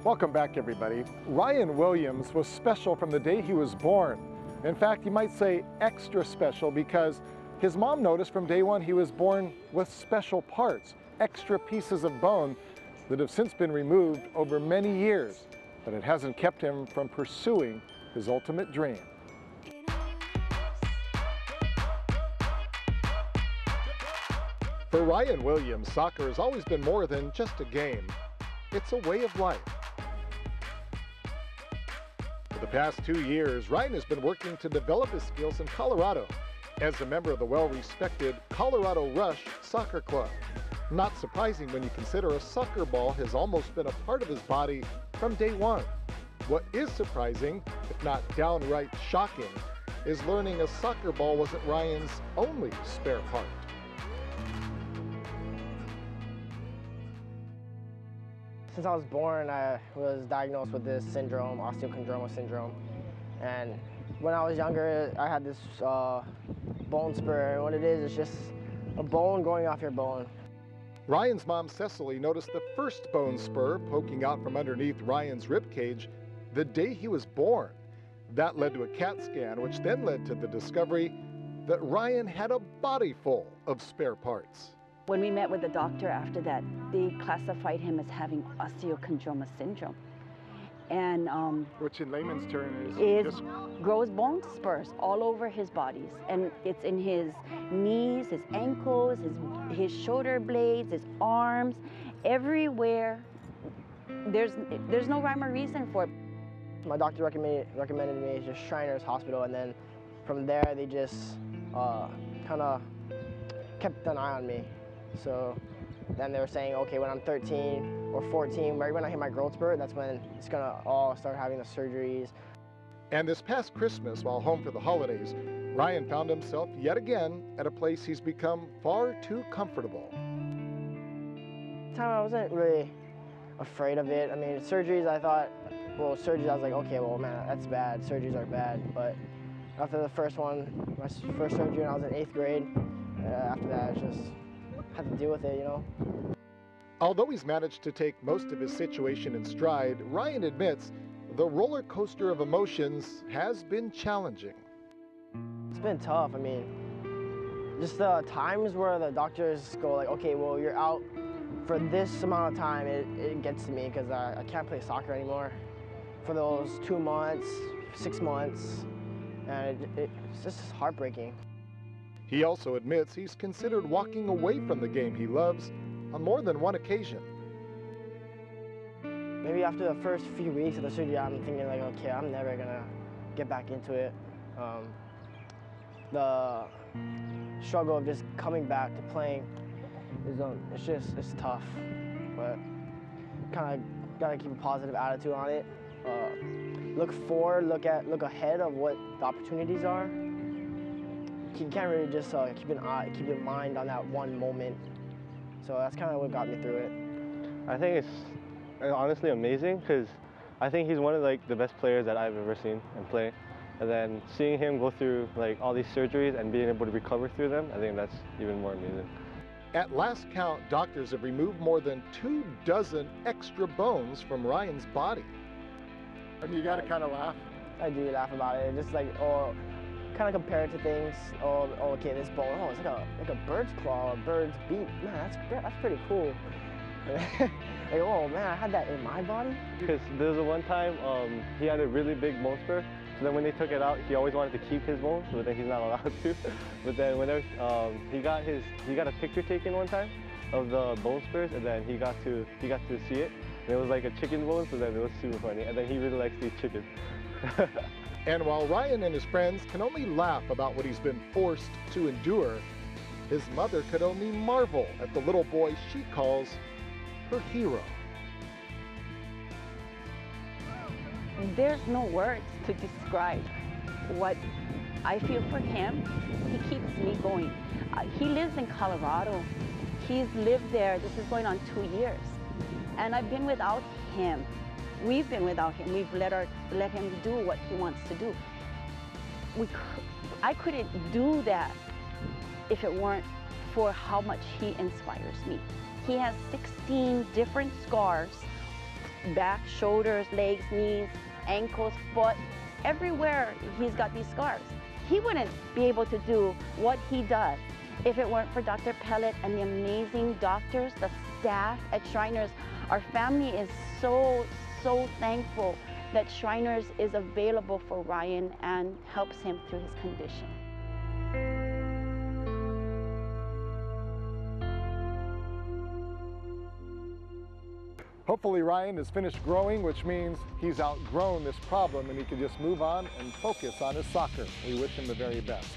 Welcome back, everybody. Ryan Williams was special from the day he was born. In fact, you might say extra special because his mom noticed from day one he was born with special parts, extra pieces of bone that have since been removed over many years, but it hasn't kept him from pursuing his ultimate dream. For Ryan Williams, soccer has always been more than just a game. It's a way of life. For the past 2 years, Ryan has been working to develop his skills in Colorado as a member of the well-respected Colorado Rush Soccer Club. Not surprising when you consider a soccer ball has almost been a part of his body from day one. What is surprising, if not downright shocking, is learning a soccer ball wasn't Ryan's only spare part. Since I was born, I was diagnosed with this syndrome, osteochondromal syndrome. And when I was younger, I had this bone spur, and what it is just a bone growing off your bone. Ryan's mom, Cecily, noticed the first bone spur poking out from underneath Ryan's rib cage the day he was born. That led to a CAT scan, which then led to the discovery that Ryan had a body full of spare parts. When we met with the doctor after that, they classified him as having osteochondromal syndrome. And which in layman's term is grows bone spurs all over his bodies. And it's in his knees, his ankles, his shoulder blades, his arms, everywhere. There's no rhyme or reason for it. My doctor recommended me to Shriners Hospital, and then from there they just kind of kept an eye on me. So then they were saying, okay, when I'm 13 or 14, right when I hit my growth spurt, that's when it's gonna all start having the surgeries. And this past Christmas, while home for the holidays, Ryan found himself yet again at a place he's become far too comfortable. I wasn't really afraid of it. I mean, surgeries, I thought, well, surgeries, I was like, okay, well, man, that's bad. Surgeries are bad. But after the first one, my first surgery when I was in 8th grade, after that, I just had to deal with it, you know. Although he's managed to take most of his situation in stride, Ryan admits the roller coaster of emotions has been challenging. It's been tough. I mean, just the times where the doctors go like, okay, well, you're out for this amount of time, it gets to me because I can't play soccer anymore for those 2 months, 6 months, and it's just heartbreaking. He also admits he's considered walking away from the game he loves on more than one occasion. Maybe after the first few weeks of the surgery, I'm thinking like, okay, I'm never gonna get back into it. The struggle of just coming back to playing is it's tough, but kind of gotta keep a positive attitude on it. Look forward, look ahead of what the opportunities are. You can't really just keep your mind on that one moment. So that's kind of what got me through it. I think it's honestly amazing because I think he's one of the best players that I've ever seen and play. And then seeing him go through all these surgeries and being able to recover through them, I think that's even more amazing. At last count, doctors have removed more than 24 extra bones from Ryan's body. And you gotta kind of laugh. I do laugh about it. Just kind of compare it to things. Oh, okay, this bone. Oh, it's like a bird's claw, a bird's beak. Man, that's pretty cool. Like, oh man, I had that in my body. Because there was one time he had a really big bone spur. So then when they took it out, he always wanted to keep his bones, but then he's not allowed to. But then whenever he got a picture taken one time of the bone spurs, and then he got to see it. And it was like a chicken bone, so then it was super funny. And then he really likes to eat chicken. And while Ryan and his friends can only laugh about what he's been forced to endure, his mother could only marvel at the little boy she calls her hero. There's no words to describe what I feel for him. He keeps me going. He lives in Colorado. He's lived there. This is going on 2 years. And I've been without him. We've been without him. We've let him do what he wants to do. I couldn't do that if it weren't for how much he inspires me. He has 16 different scars back, shoulders, legs, knees, ankles, foot, everywhere he's got these scars. He wouldn't be able to do what he does if it weren't for Dr. Pellet and the amazing doctors, the staff at Shriners. Our family is so thankful that Shriners is available for Ryan and helps him through his condition. Hopefully Ryan is finished growing, which means he's outgrown this problem and he can just move on and focus on his soccer. We wish him the very best.